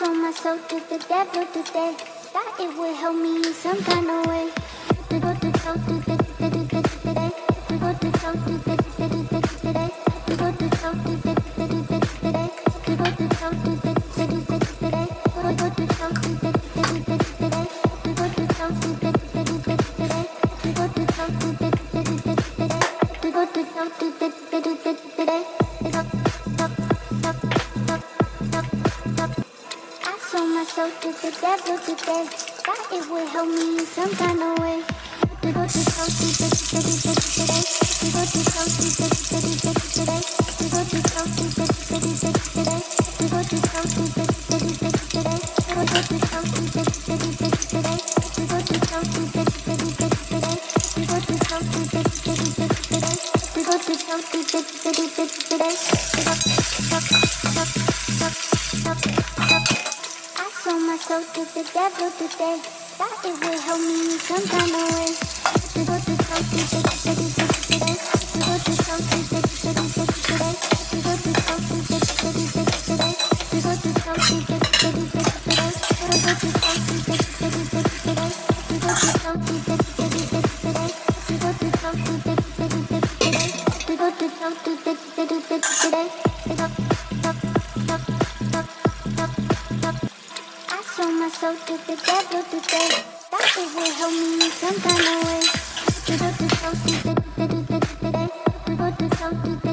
sold my soul to the devil today. Thought it would help me in some kind of way. To go to talk to the today. To go to talk to the today. To go to talk to the today. To go to talk to the today. To go to talk to the today. To go to talk to the today. To go to talk to the today. To go to talk to the today. I sold my soul to the devil today. Thought it would help me in some kind of way. To go to talk to the today. To go to talk to the today. To go to talk to the today. To go to talk to the today. To go to talk to the today. To go to talk to the today. To go to talk to the today. To go to talk to the today. Sold my soul to the devil today. Thought it would help me in some kind of way. To go to talk to the today. To go to talk to the today. To go to talk to the today. To go to talk to the today. To go to talk to the today. To go to talk to the today. To go to talk to the today. To go to talk to the today. Sold my soul to the devil today. Thought it would help me in some kind of way. To go to talk to the today. To go to talk to the